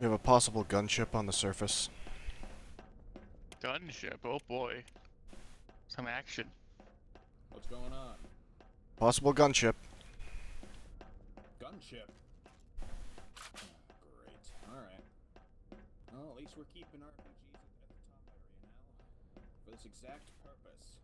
We have a possible gunship on the surface. Gunship, oh boy. Some action. What's going on? Possible gunship. Gunship. Great. Alright. Well, at least we're keeping RPGs at the top area now. For this exact purpose.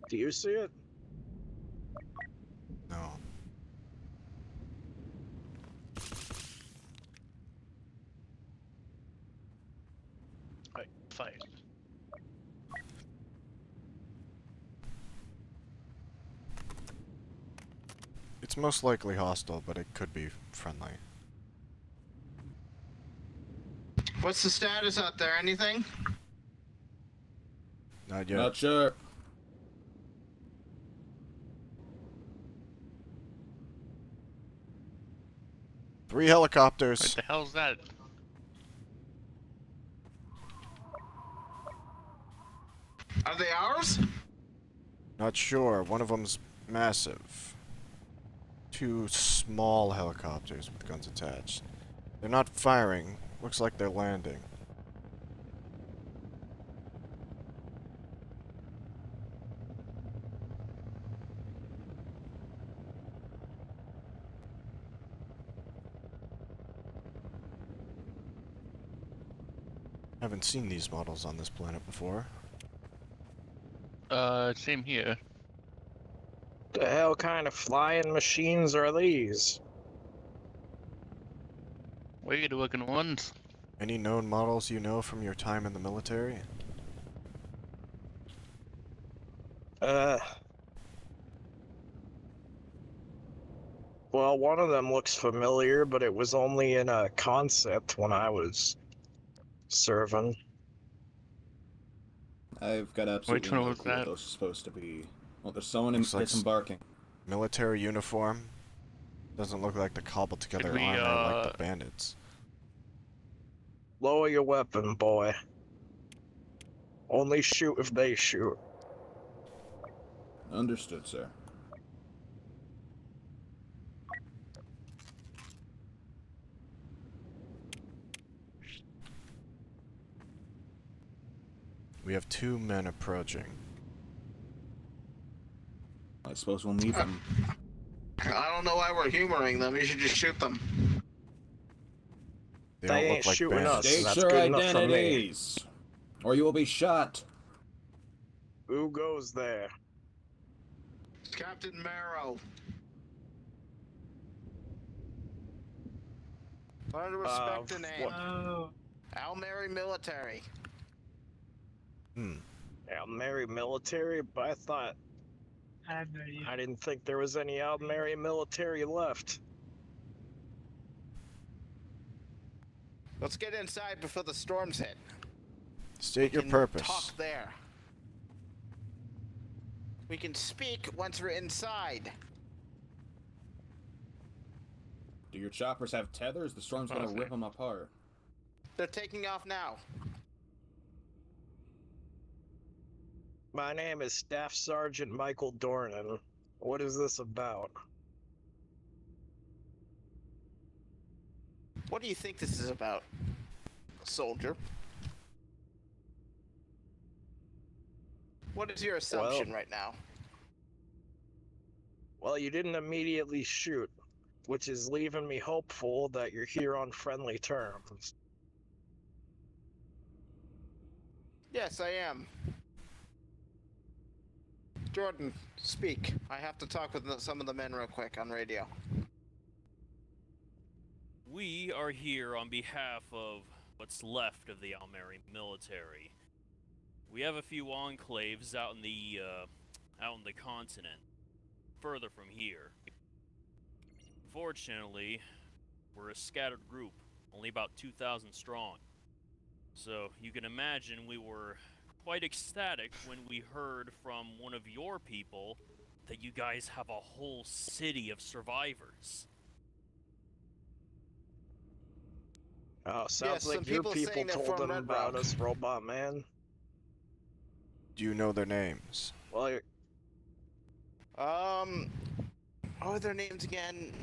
Do you see it? No. Fight. It's most likely hostile, but it could be friendly. What's the status out there? Anything? Not yet. Not sure. Three helicopters. What the hell's that? Are they ours? Not sure. One of them's massive. Two small helicopters with guns attached. They're not firing. Looks like they're landing. Haven't seen these models on this planet before. Same here. The hell kind of flying machines are these? Weird looking ones. Any known models you know from your time in the military? Well, one of them looks familiar, but it was only in a concept when I was serving. I've got absolutely Which one no was clue what that? those are supposed to be. Well, there's someone Looks like disembarking. Military uniform. Doesn't look like the cobbled together Should we, armor like the bandits. Lower your weapon, boy. Only shoot if they shoot. Understood, sir. We have two men approaching. I suppose we'll meet them. I don't know why we're humoring them. You should just shoot them. They They don't ain't look like shooting bandits. us. State That's your good enough for me. identities, or you will be shot. Who goes there? Captain Marrow. Learn to respect the name. Almeri Military. Almeri military? But I thought... I didn't think there was any Almeri military left. Let's get inside before the storms hit. State your We can purpose. Talk there. We can speak once we're inside. Do your choppers have tethers? The storm's gonna Okay. rip them apart. They're taking off now. My name is Staff Sergeant Michael Dornan. What is this about? What do you think this is about, soldier? What is your assumption right now? Well, you didn't immediately shoot, which is leaving me hopeful that you're here on friendly terms. Yes, I am. Jordan, speak. I have to talk with some of the men real quick on radio. We are here on behalf of what's left of the Almeri military. We have a few enclaves out in the continent, further from here. Fortunately, we're a scattered group, only about 2,000 strong. So you can imagine we were quite ecstatic when we heard from one of your people that you guys have a whole city of survivors. Oh, sounds Yes, some like your people people saying they're told from them Red about Rock. us, Robot Man. Do you know their names? Well, What are their names again?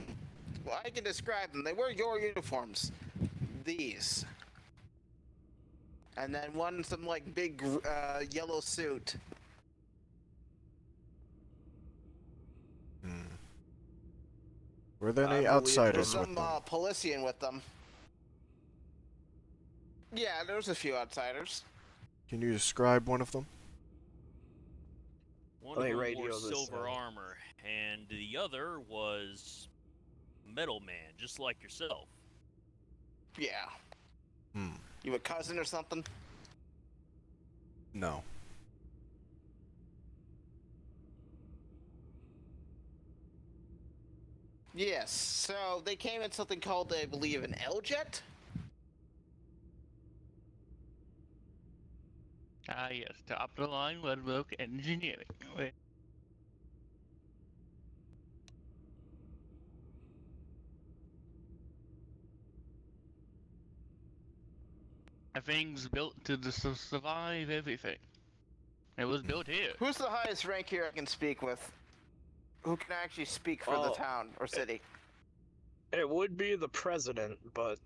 Well, I can describe them. They wear your uniforms. These. And then one, some like big yellow suit. Hmm. Were there I any believe outsiders There's with some them? Polician with them. Yeah, there's a few outsiders. Can you describe one of them? One Let of me them radio wore this silver in. armor, and the other was Metal Man, just like yourself. Yeah. Hmm. You a cousin or something? No. Yes. So they came in something called, I believe, an L-Jet? Ah, yes, top of the line woodwork engineering. Wait. Thing's built to survive everything. It was built here. Who's the highest rank here I can speak with? Who can actually speak for the Well, town or city? it would be the president, but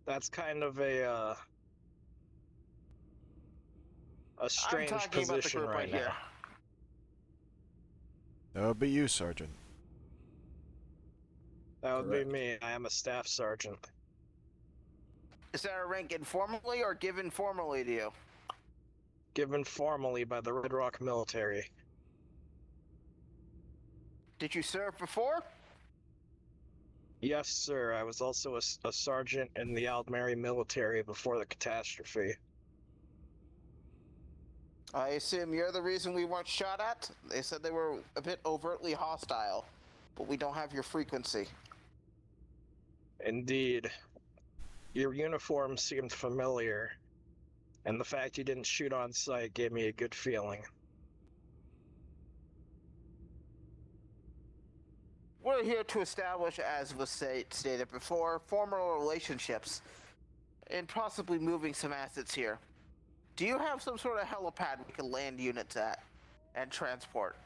that's kind of a I'm strange talking about the position group right now. here. That would be you, Sergeant. That would Correct. be me. I am a staff sergeant. Is that a rank informally or given formally to you? Given formally by the Red Rock military. Did you serve before? Yes, sir. I was also a sergeant in the Aldmeri military before the catastrophe. I assume you're the reason we weren't shot at? They said they were a bit overtly hostile, but we don't have your frequency. Indeed. Your uniform seemed familiar, and the fact you didn't shoot on sight gave me a good feeling. We're here to establish, as was stated before, formal relationships, and possibly moving some assets here. Do you have some sort of helipad we can land units at and transport?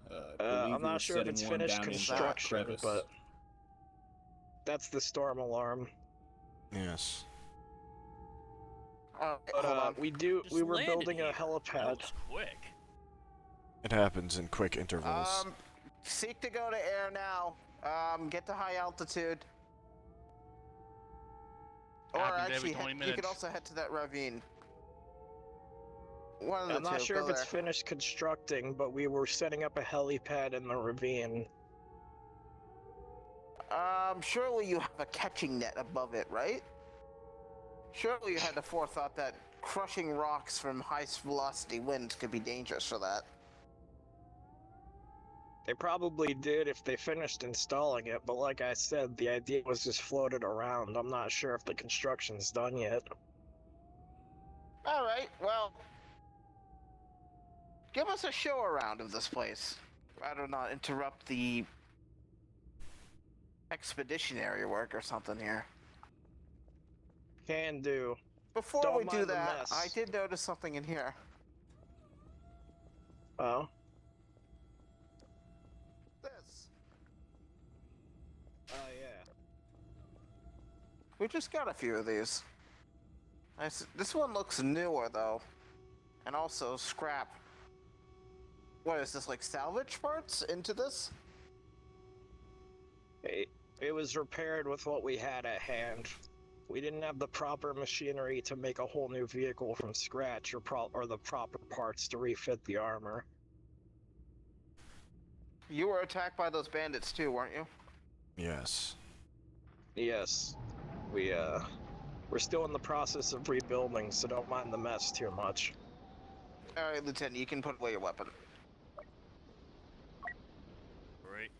I believe I'm we were not sure if setting it's one finished down into that construction, crevice. but that's the storm alarm. Yes. But Hold on. Just we were landed building here. a helipad. That was quick. It happens in quick intervals. Seek to go to air now. Get to high altitude. Or Happens every actually, 20 you minutes. could also head to that ravine. One of the I'm not two. sure Go if it's there. finished constructing, but we were setting up a helipad in the ravine. Surely you have a catching net above it, right? Surely you had the forethought that crushing rocks from high velocity winds could be dangerous for that. They probably did if they finished installing it, but like I said, the idea was just floated around. I'm not sure if the construction's done yet. Alright, well, give us a show around of this place. I do not interrupt the expeditionary work or something here. Can do. Before Don't we do mind the that, mess. I did notice something in here. Oh? This. Oh, yeah. We just got a few of these. This one looks newer, though. And also scrap. What is this, like salvage parts into this? It was repaired with what we had at hand. We didn't have the proper machinery to make a whole new vehicle from scratch or the proper parts to refit the armor. You were attacked by those bandits too, weren't you? Yes. Yes. We're still in the process of rebuilding, so don't mind the mess too much. Alright, Lieutenant, you can put away your weapon. Right.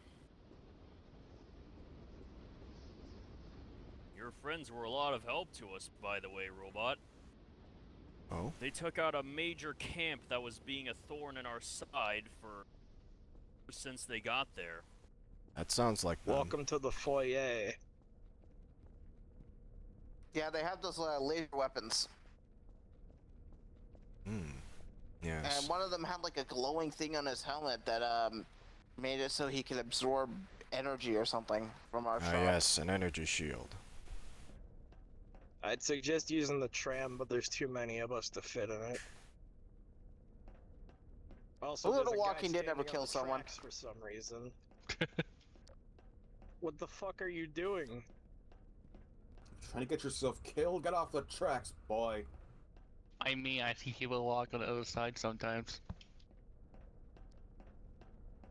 Your friends were a lot of help to us, by the way, Robot. Oh? They took out a major camp that was being a thorn in our side since they got there. That sounds like them. Welcome to the foyer. Yeah, they have those laser weapons. Hmm. Yes. And one of them had like a glowing thing on his helmet that made it so he could absorb energy or something from our Ah, shot. yes, an energy shield. I'd suggest using the tram, but there's too many of us to fit in it. Also, A little there's a guy walking did never standing on kill the someone. tracks for some reason. What the fuck are you doing? Trying to get yourself killed? Get off the tracks, boy. I mean, I see people walk on the other side sometimes.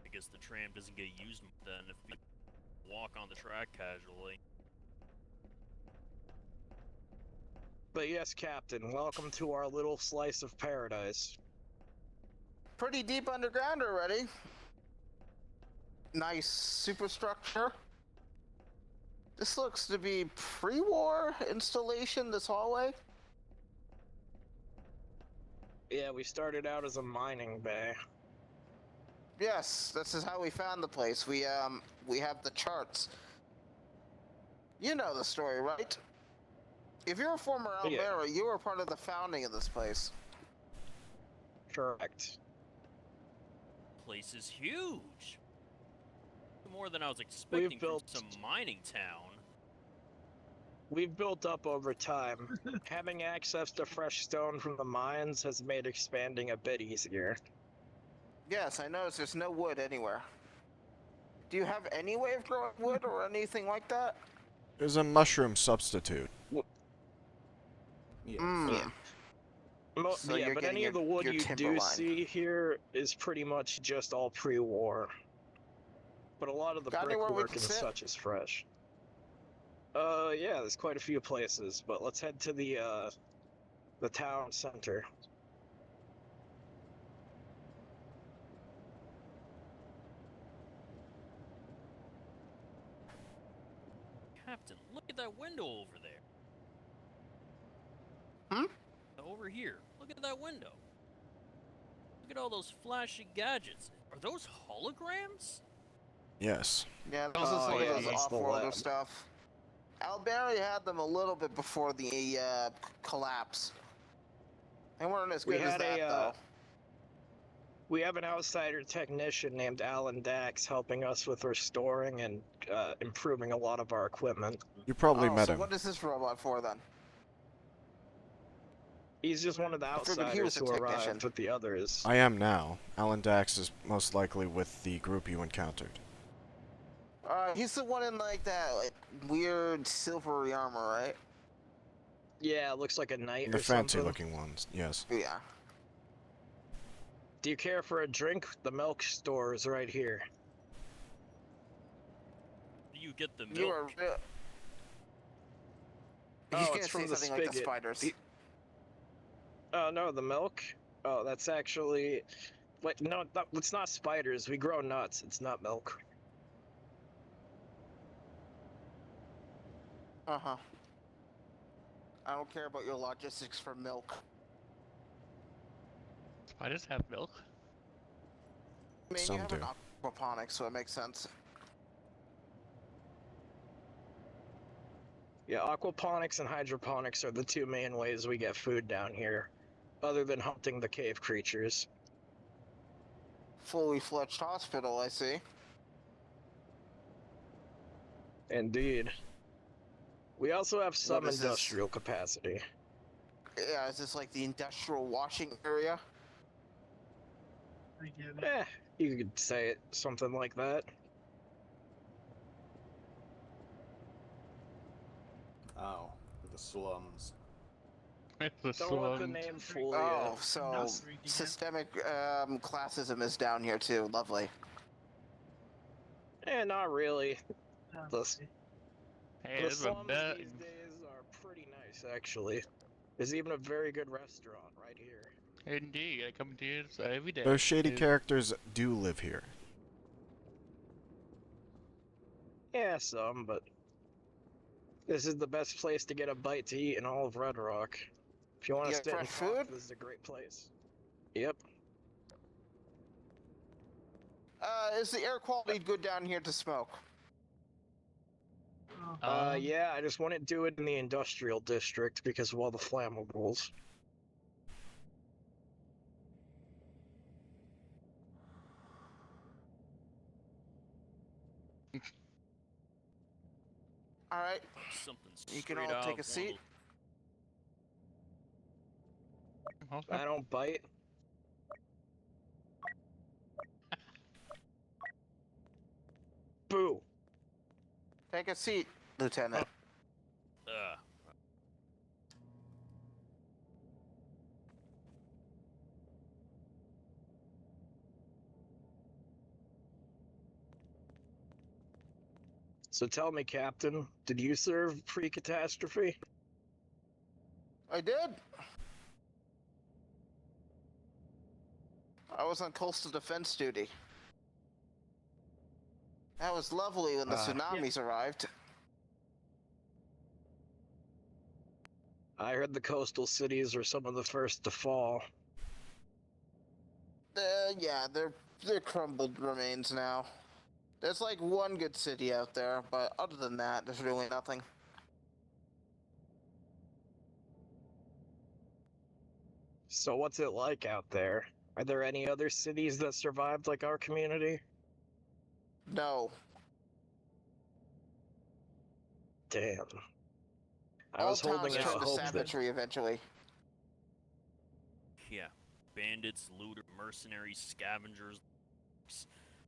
I guess the tram doesn't get used then if you walk on the track casually. But yes, Captain, welcome to our little slice of paradise. Pretty deep underground already. Nice superstructure. This looks to be pre-war installation, this hallway. Yeah, we started out as a mining bay. Yes, this is how we found the place. We have the charts. You know the story, right? If you're a former Yeah. Almera, you were part of the founding of this place. Correct. Place is huge. More than I was expecting from built- some mining town. We've built up over time. Having access to fresh stone from the mines has made expanding a bit easier. Yes, I noticed there's no wood anywhere. Do you have any way of growing wood or anything like that? There's a mushroom substitute. Yes. Mm. So yeah, you're but getting any of the wood your you timber do line. see here is pretty much just all pre-war. But a lot of the Got anywhere we brickwork can and sit? such is fresh. Yeah, there's quite a few places, but let's head to the town center. Captain, look at that window over there. Hmm? Over here. Look at that window. Look at all those flashy gadgets. Are those holograms? Yes. Yeah, this is Oh, some yeah, of those that's the off-worlder lab. stuff. Alberry had them a little bit before the collapse. They weren't as We good as had that, though. We have an outsider technician named Alan Dax helping us with restoring and improving a lot of our equipment. You probably Oh, met so him. what is this robot for, then? He's just one of the figured he was outsiders a who technician. arrived with the others. I am now. Alan Dax is most likely with the group you encountered. He's the one in, like, that weird silvery armor, right? Yeah, it looks like a knight The or something. fancy-looking ones, yes. Yeah. Do you care for a drink? The milk store is right here. Do you get the You milk? are... Oh, He's it's gonna from say the something like the spigot. spiders. Oh, no, the milk? Oh, that's actually... Wait, no, it's not spiders. We grow nuts. It's not milk. Uh-huh. I don't care about your logistics for milk. Spiders have milk. I mean, Some you have do. an aquaponics, so it makes sense. Yeah, aquaponics and hydroponics are the two main ways we get food down here, other than hunting the cave creatures. Fully fledged hospital, I see. Indeed. We also have some is this? industrial capacity. Yeah, is this like the industrial washing area? You could say it, something like that. Oh, the slums. It's the Don't let the slums. name fool Oh, you. so systemic classism is down here too. Lovely. Not really. The Hey, the this is a slums bet. these days are pretty nice, actually. There's even a very good restaurant right here. Indeed, I come to you every day. Those shady It- characters do live here. Yeah, some, but This is the best place to get a bite to eat in all of Red Rock. If you want to You sit got and fresh talk, food? this is a great place. Yep. Is the air quality good down here to smoke? Yeah, I just wouldn't do it in the industrial district because of all the flammables. All right. Something You can straight all out take a of one of seat. Okay. I don't bite. Boo. Take a seat, Lieutenant. those, So tell me, Captain, did you serve pre-catastrophe? I did. I was on coastal defense duty. That was lovely when the tsunamis arrived. I heard the coastal cities were some of the first to fall. Yeah, they're crumbled remains now. There's like one good city out there, but other than that, there's really nothing. So what's it like out there? Are there any other cities that survived like our community? No. Damn. I All was holding towns out turn to hope that savagery eventually. yeah, bandits, looters, mercenaries, scavengers.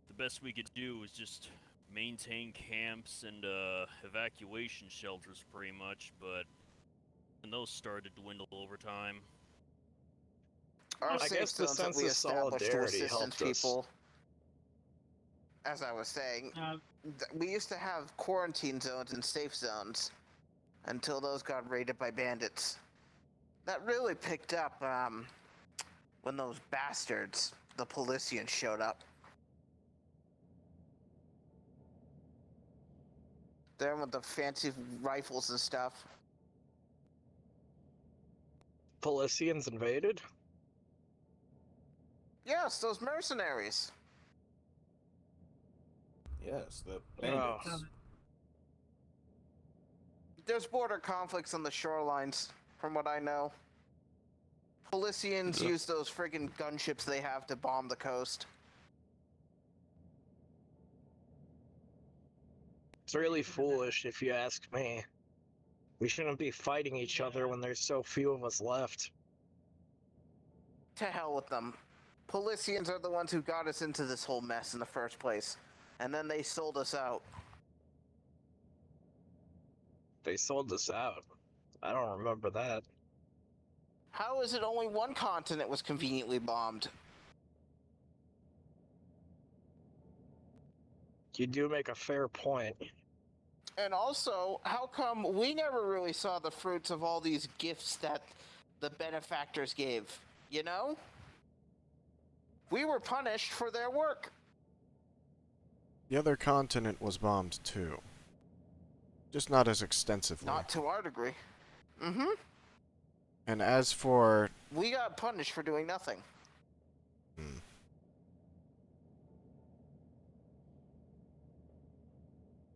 The best we could do was just maintain camps and evacuation shelters, pretty much. But and those started to dwindle over time. Our I safe guess the zones that sense we of established to solidarity assistance helped us. people. As I was saying, we used to have quarantine zones and safe zones until those got raided by bandits. That really picked up when those bastards, the Policians, showed up. There with the fancy rifles and stuff. Policians invaded? Yes, those mercenaries. Yes, the Oh. bandits. There's border conflicts on the shorelines, from what I know. Policians use those friggin' gunships they have to bomb the coast. It's really foolish if you ask me. We shouldn't be fighting each other when there's so few of us left. To hell with them. Policians are the ones who got us into this whole mess in the first place. And then they sold us out. They sold us out. I don't remember that. How is it only one continent was conveniently bombed? You do make a fair point. And also, how come we never really saw the fruits of all these gifts that the benefactors gave? You know? We were punished for their work. The other continent was bombed too. Just not as extensively. Not to our degree. Mm-hmm. And as for... We got punished for doing nothing.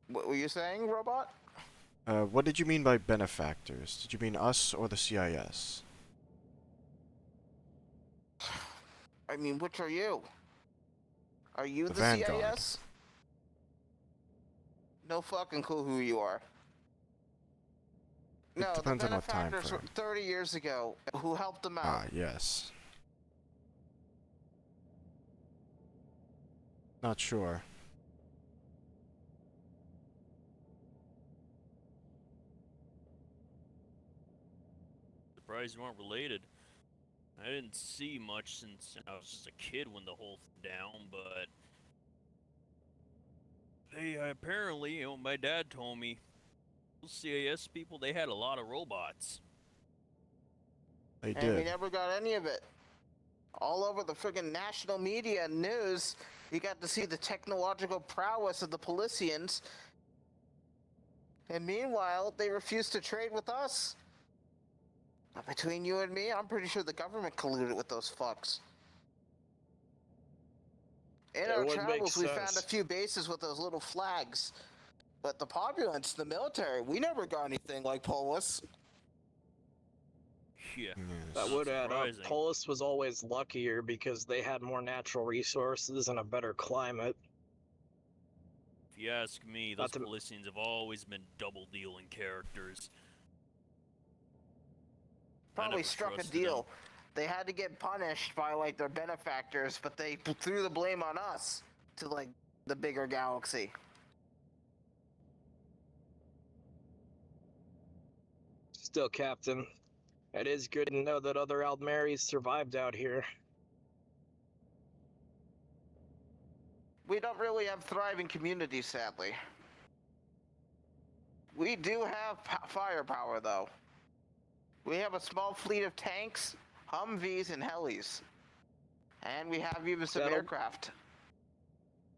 What were you saying, Robot? What did you mean by benefactors? Did you mean us or the CIS? I mean, which are you? Are you The the Vanguard. CIS? No fucking clue who you are. No, the depends on what time benefactors frame. were 30 years ago who helped them out. Ah, yes. Not sure. Surprised you weren't related. I didn't see much since I was just a kid when the whole thing down, but they apparently, my dad told me, those CAS people, they had a lot of robots. They And we did. never got any of it. All over the friggin' national media and news, you got to see the technological prowess of the Policians. And meanwhile, they refuse to trade with us. Now, between you and me, I'm pretty sure the government colluded with those fucks. In It our would make travels, we found a sense. few bases with those little flags. But the populace, the military, we never got anything like Polis. Yeah. Yes. That Not would add up. surprising. Polis was always luckier because they had more natural resources and a better climate. If you ask me, those Not to- Policians have always been double-dealing characters. Probably never struck a trusted deal. They had to get punished by, like, their benefactors, but they threw the blame on us to, like, the bigger galaxy. Still, Captain, it is good to know that other Aldmeris survived out here. We don't really have thriving communities, sadly. We do have firepower, though. We have a small fleet of tanks, Humvees, and helis. And we have even some That'll- aircraft.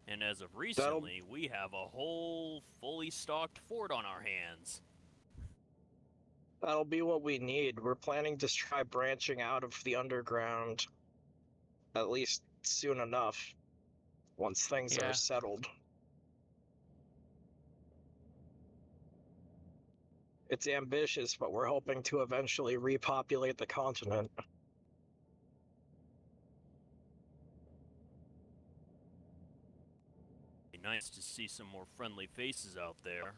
And as of recently, we have a whole fully stocked fort on our hands. That'll be what we need. We're planning to try branching out of the underground. At least soon enough. Once things Yeah. are settled. It's ambitious, but we're hoping to eventually repopulate the continent. Be nice to see some more friendly faces out there.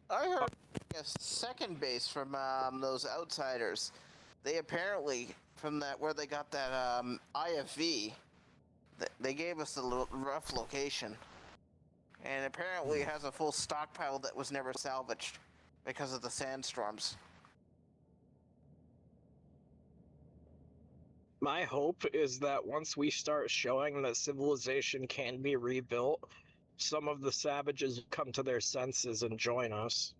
I heard a second base from those outsiders. They apparently, from that where they got that IFV, they gave us a little rough location. And apparently it has a full stockpile that was never salvaged because of the sandstorms. My hope is that once we start showing that civilization can be rebuilt, some of the savages come to their senses and join us.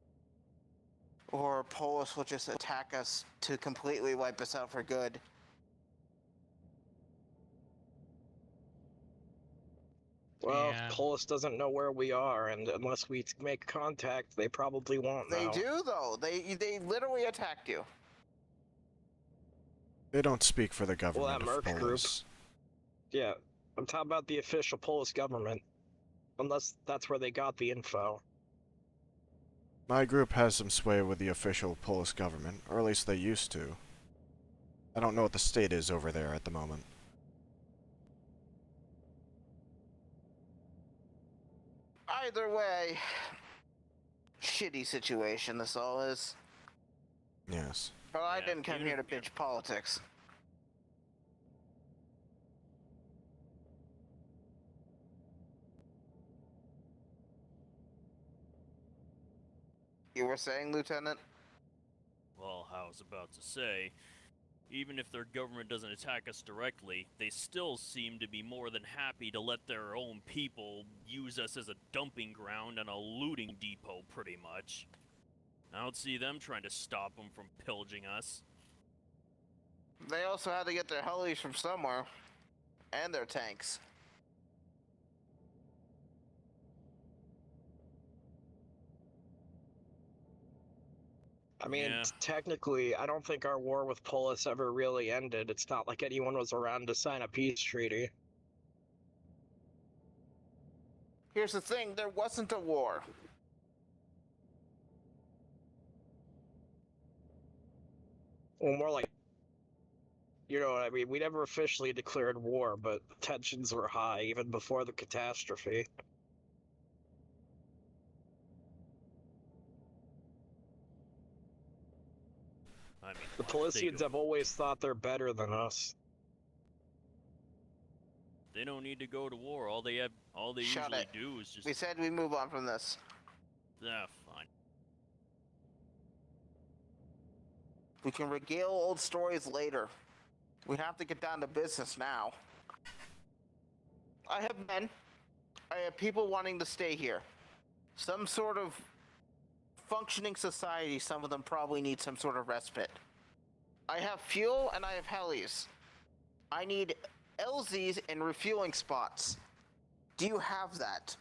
Or Polis will just attack us to completely wipe us out for good. Well, Yeah. Polis doesn't know where we are, and unless we make contact, they probably won't They know. do, though. They literally attacked you. They don't speak for the government that of Merc group. Polis. Yeah, I'm talking about the official Polis government. Unless that's where they got the info. My group has some sway with the official Polis government, or at least they used to. I don't know what the state is over there at the moment. Either way, shitty situation this all is. Yes. But I Yeah, didn't come even here to if- bitch politics. You were saying, Lieutenant? Well, I was about to say, even if their government doesn't attack us directly, they still seem to be more than happy to let their own people use us as a dumping ground and a looting depot, pretty much. I don't see them trying to stop them from pillaging us. They also had to get their helis from somewhere. And their tanks. I mean, Yeah. technically, I don't think our war with Polis ever really ended. It's not like anyone was around to sign a peace treaty. Here's the thing, there wasn't a war. Well, more like, you know what I mean? We never officially declared war, but tensions were high even before the catastrophe. I mean, The what if they Polisians go- have always thought they're better than us. They don't need to go to war. All they Shut usually it. do is just We said we move on from this. fine. We can regale old stories later. We have to get down to business now. I have men. I have people wanting to stay here. Some sort of functioning society, some of them probably need some sort of respite. I have fuel and I have helis. I need LZs and refueling spots. Do you have that?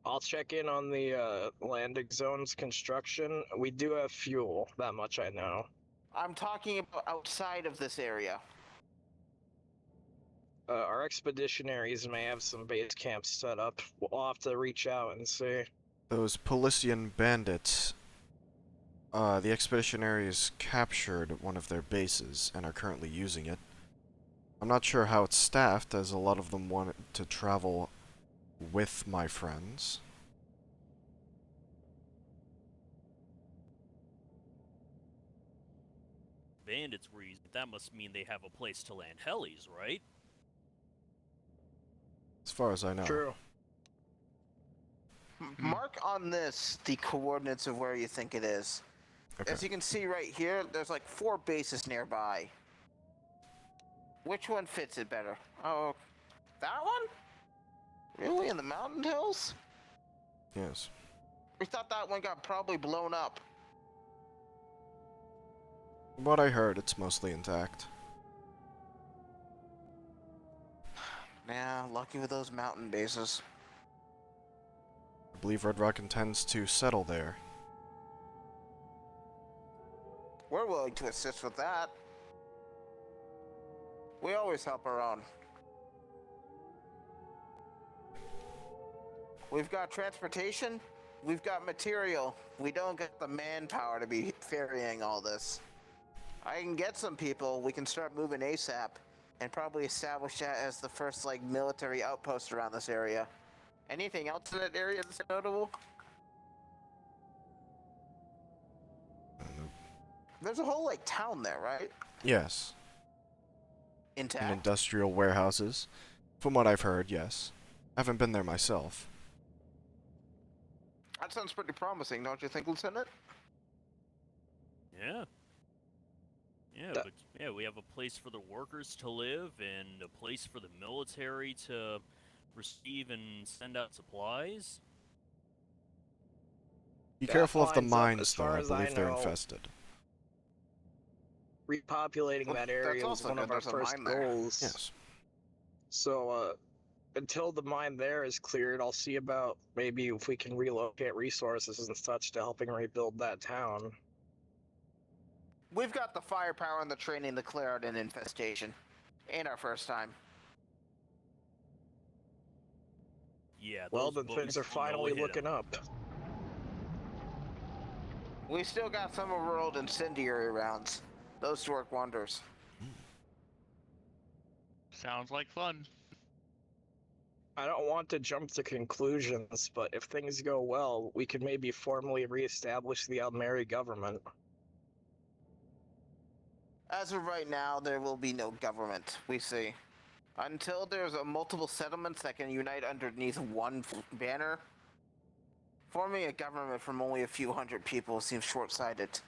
I'll check in on the landing zone's construction. We do have fuel, that much I know. I'm talking about outside of this area. Our expeditionaries may have some base camps set up. We'll have to reach out and see. Those Polician bandits, the expeditionaries captured one of their bases and are currently using it. I'm not sure how it's staffed, as a lot of them wanted to travel with my friends. Bandits were using. That must mean they have a place to land helis, right? As far as I know. True. Mark on this the coordinates of where you think it is. Okay. As you can see right here, there's like 4 bases nearby. Which one fits it better? Oh, that one? Really? In the mountain hills? Yes. We thought that one got probably blown up. From what I heard, it's mostly intact. Yeah, lucky with those mountain bases. I believe Red Rock intends to settle there. We're willing to assist with that. We always help our own. We've got transportation, we've got material. We don't get the manpower to be ferrying all this. I can get some people, we can start moving ASAP, and probably establish that as the first, like, military outpost around this area. Anything else in that area that's notable? There's a whole, like, town there, right? Yes. Intact? And industrial warehouses. From what I've heard, yes. I haven't been there myself. That sounds pretty promising, don't you think, Lieutenant? Yeah. Yeah, That- but yeah, we have a place for the workers to live and a place for the military to receive and send out supplies. Be That careful of the lines up, mines, as though. far I as I believe they're know. infested. Repopulating Well, that that's area was also one good of our there's a first mine there. goals. Yes. So, until the mine there is cleared, I'll see about maybe if we can relocate resources and such to helping rebuild that town. We've got the firepower and the training to clear out an infestation. Ain't our first time. Yeah, Well, those then things boats are will know finally what hit 'em. looking up. We still got some of our old incendiary rounds. Those work wonders. Sounds like fun. I don't want to jump to conclusions, but if things go well, we can maybe formally reestablish the Almeri government. As of right now, there will be no government, we see. Until there's multiple settlements that can unite underneath one banner, forming a government from only a few hundred people seems short-sighted.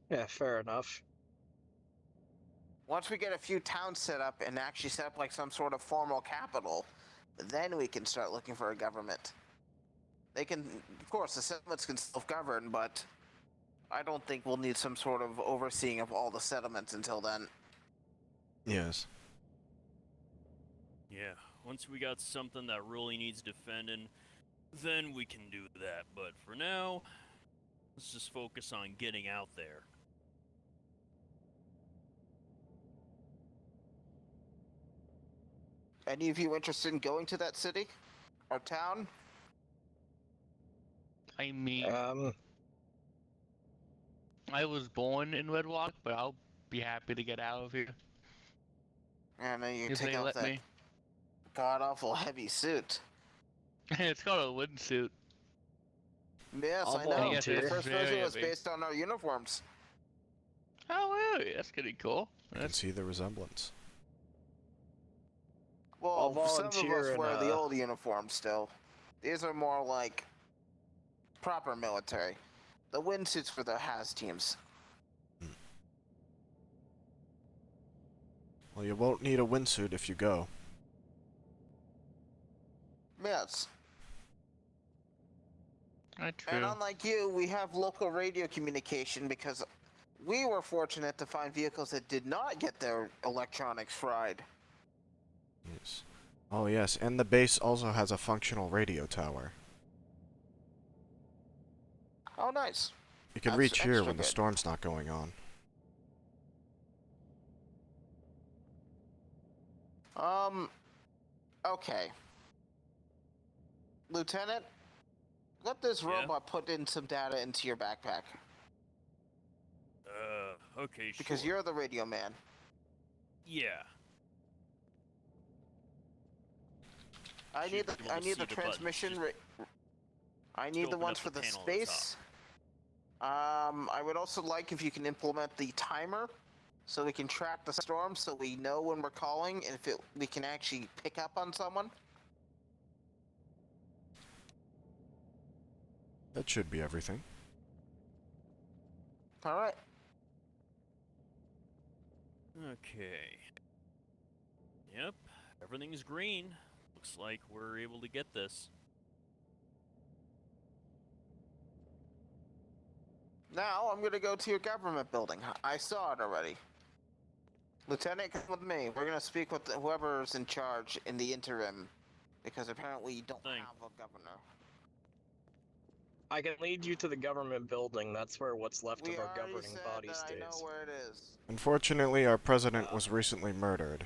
Yeah, fair enough. Once we get a few towns set up and actually set up like some sort of formal capital, then we can start looking for a government. They can, of course, the settlements can self-govern, but I don't think we'll need some sort of overseeing of all the settlements until then. Yes. Yeah, once we got something that really needs defending, then we can do that. But for now, let's just focus on getting out there. Any of you interested in going to that city or town? I mean, Um, I was born in Red Rock, but I'll be happy to get out of here And then you if take they off let that me. god-awful heavy suit. It's called a windsuit. Yes, I'll I know. volunteer. The first Very version was heavy. based on our uniforms. Oh, really? That's pretty cool. I can see the resemblance. Well, I'll some of volunteer us in, wear the old uniforms still. These are more like proper military. The windsuits for the Has teams. Well, you won't need a windsuit if you go. Yes. That's And true. unlike you, we have local radio communication because we were fortunate to find vehicles that did not get their electronics fried. Yes. Oh yes, and the base also has a functional radio tower. Oh, nice. You can That's reach here extra when the good. storm's not going on. Okay. Lieutenant, let this Yeah? robot put in some data into your backpack. Okay, Because sure. you're the radio man. Yeah. I Should need be able I to need see the the buttons, transmission. just I need the open ones up for the the panel at the top. space. I would also like if you can implement the timer, so we can track the storm, so we know when we're calling, and if we can actually pick up on someone. That should be everything. All right. Okay. Yep, everything's green. Looks like we're able to get this. Now I'm gonna go to your government building. I saw it already. Lieutenant, come with me. We're gonna speak with whoever's in charge in the interim, because apparently you don't Thing. have a governor. I can lead you to the government building. That's where what's left We of our already governing said body that I know stays. where it is. Unfortunately, our president was recently murdered.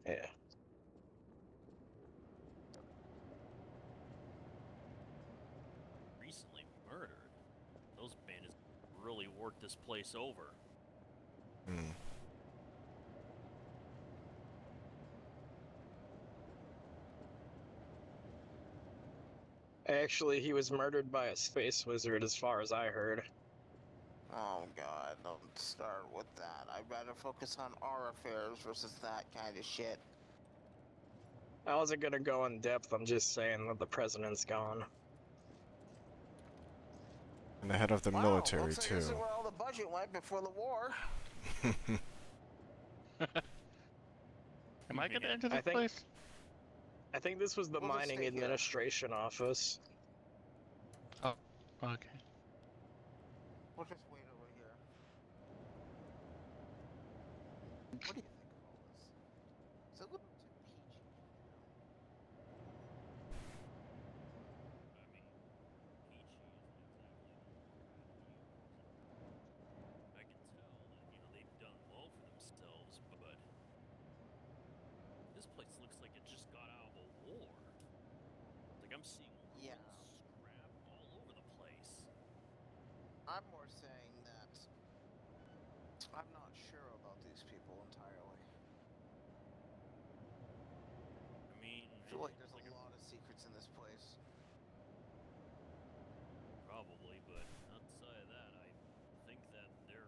Yeah. Recently murdered. Those bandits really worked this place over. Hmm. Actually, he was murdered by a space wizard, as far as I heard. Oh god, don't start with that. I'd rather focus on our affairs versus that kind of shit. I wasn't gonna go in depth. I'm just saying that the president's gone. And the head of the Wow, military, looks like too. this is where all the budget went before the war. Am I gonna Yeah. enter I this think- place? I think this was the We'll just mining stay here. administration office. Okay. We'll just wait over here. What do you think of all this? It's a little too peachy. I mean, Peachy isn't exactly. I can tell that, they've done well for themselves, but this place looks like it just got out of a war. It's like I'm seeing Yeah. scrap all over the place. I'm more saying that I'm not sure about these people entirely. I mean, I feel like there's it's a lot of secrets in this place. probably, but outside of that, I think that their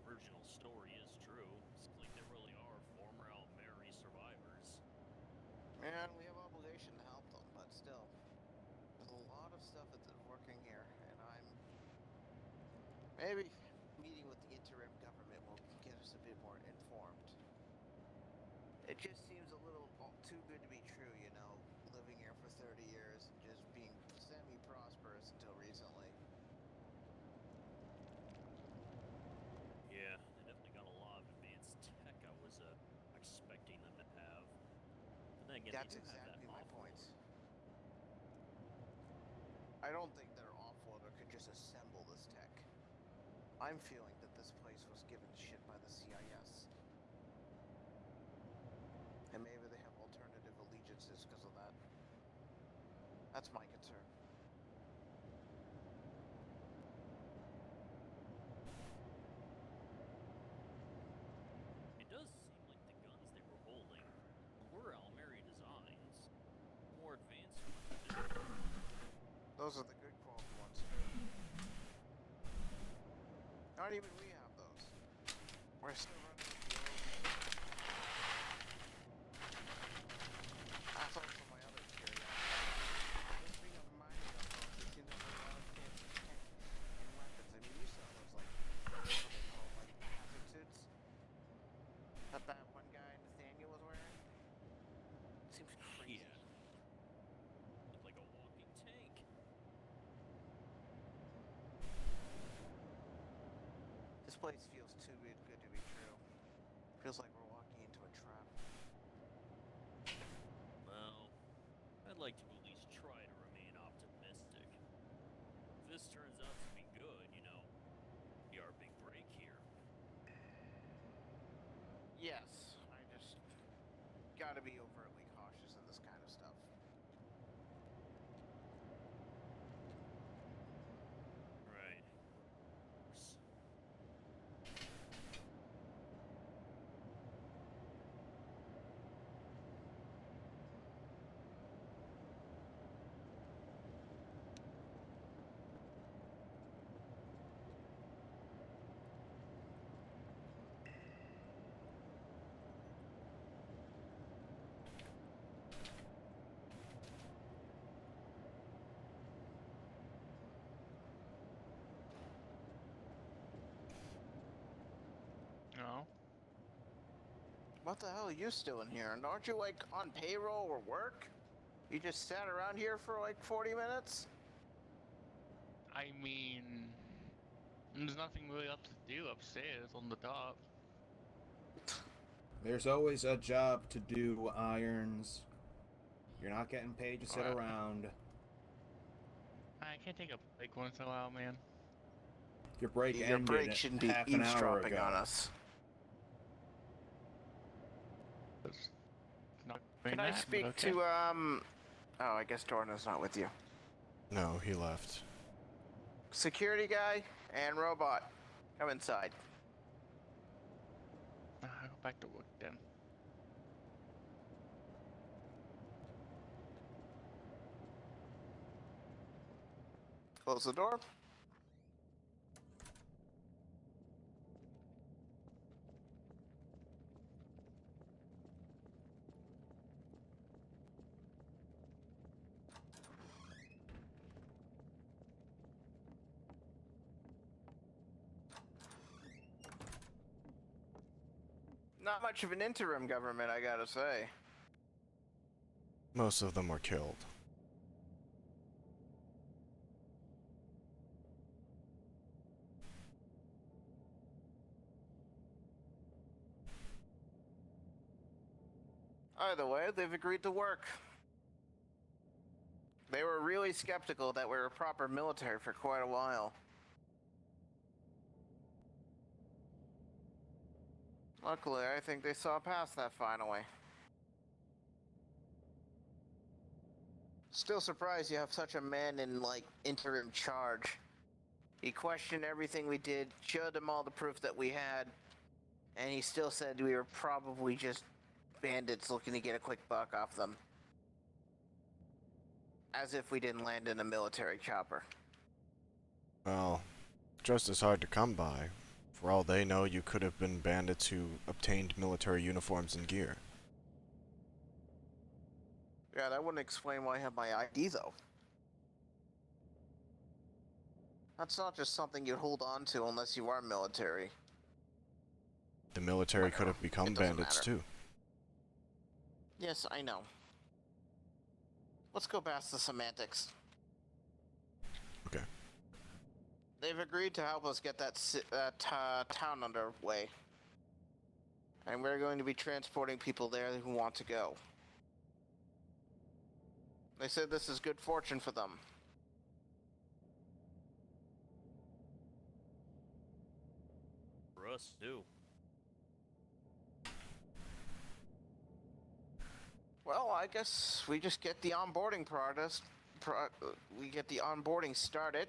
original story is true. It's like they really are former Almeri survivors. And we have obligation to help them, but still. There's a lot of stuff that's working here, and maybe meeting with the interim government will get us a bit more informed. It just seems a little too good to be true, living here for 30 years and just being semi-prosperous until recently. Yeah, they definitely got a lot of advanced tech I was expecting them to have. But then again, That's they do have that exactly my awful- point. I don't think they're off-worlder could just assemble this tech. I'm feeling that this place was given shit by the CIS. And maybe they have alternative allegiances because of that. That's my concern. It does seem like the guns they were holding were Almeri designs. More advanced ones. Those are the good quality ones. Not even we have those. We're still running with the old. That's also my other theory. Just being a mining outpost, it seems like a lot of fancy tech and weapons. I mean, you saw those, what are they called, hazard suits? That one guy, Nathaniel, was wearing? Seems crazy. Yeah. Looked like a walking tank. This place feels too good to be true. Feels like we're walking into a trap. like to at least try to remain optimistic. If this turns out to be good, you know, be our big break here. Yes, I just gotta be overtly cautious in this kind of stuff. Right. Of course. No. What the hell are you still in here? And aren't you like on payroll or work? You just sat around here for like 40 minutes? I mean, there's nothing really up to do upstairs on the top. There's always a job to do, Irons. You're not getting paid to sit Wow. around. I can't take a break once in a while, man. Your break Your ended break shouldn't be half an hour eavesdropping ago. on us. It's not doing Can I that, but speak okay. to, Oh, I guess Dorna's not with you. No, he left. Security guy and robot. Come inside. I'll go back to work then. Close the door. Not much of an interim government, I gotta say. Most of them were killed. Either way, they've agreed to work. They were really skeptical that we were proper military for quite a while. Luckily, I think they saw past that finally. Still surprised you have such a man in, like, interim charge. He questioned everything we did, showed him all the proof that we had, and he still said we were probably just bandits looking to get a quick buck off them. As if we didn't land in a military chopper. Well, just as hard to come by. For all they know, you could have been bandits who obtained military uniforms and gear. Yeah, that wouldn't explain why I have my ID, though. That's not just something you hold on to unless you are military. The military could have Whatever. become It doesn't bandits matter. too. Yes, I know. Let's go past the semantics. Okay. They've agreed to help us get that town underway. And we're going to be transporting people there who want to go. They said this is good fortune for them. For us, too. Well, I guess we just get the onboarding we get the onboarding started.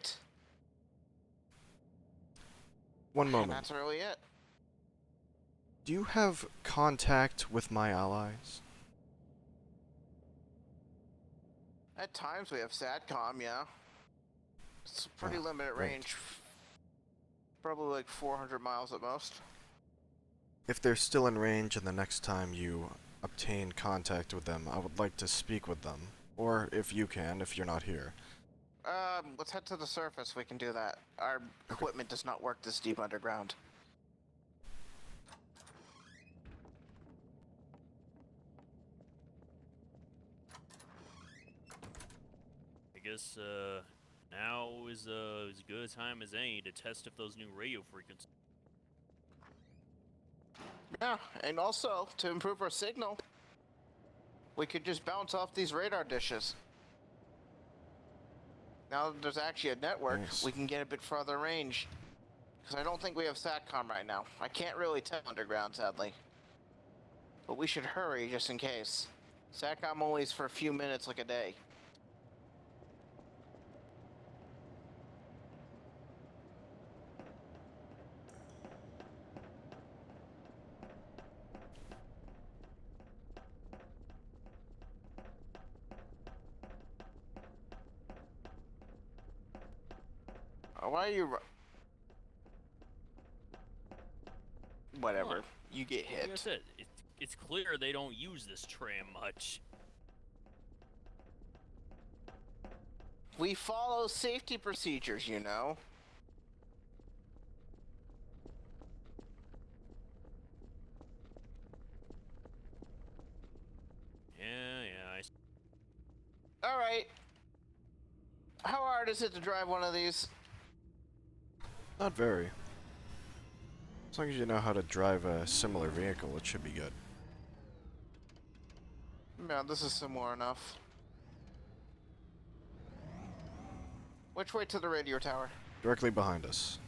One And moment. that's really it. Do you have contact with my allies? At times we have SATCOM, yeah. It's a pretty Ah, limited great. range. Probably like 400 miles at most. If they're still in range and the next time you obtain contact with them, I would like to speak with them. Or if you can, if you're not here. Let's head to the surface. We can do that. Our equipment does not work this deep underground. I guess, now is as good a time as any to test if those new radio frequencies. Yeah, and also to improve our signal. We could just bounce off these radar dishes. Now that there's actually a network, Nice. we can get a bit farther range. Because I don't think we have SATCOM right now. I can't really tell underground, sadly. But we should hurry just in case. SATCOM only is for a few minutes like a day. Why are you... Whatever. What? You get Like I hit. said, it's clear they don't use this tram much. We follow safety procedures, you know. Yeah, Alright. How hard is it to drive one of these? Not very. As long as you know how to drive a similar vehicle, it should be good. Yeah, this is similar enough. Which way to the radio tower? Directly behind us.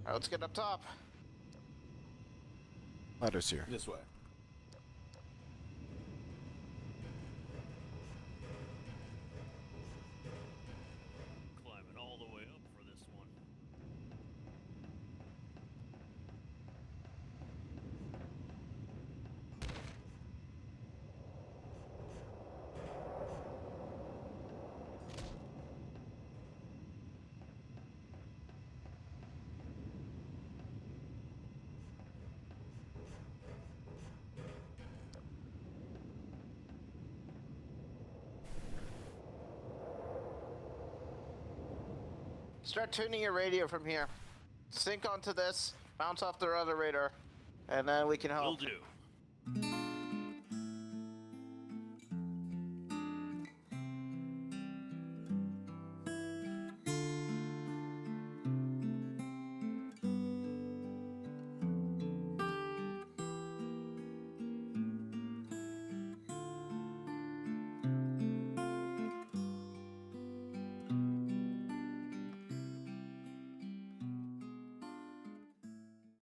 Alright, let's get up top. Ladder's here. This way. climbing all the way up for this one. Start tuning your radio from here. Sync onto this, bounce off the other radar, and then we can Will help. do.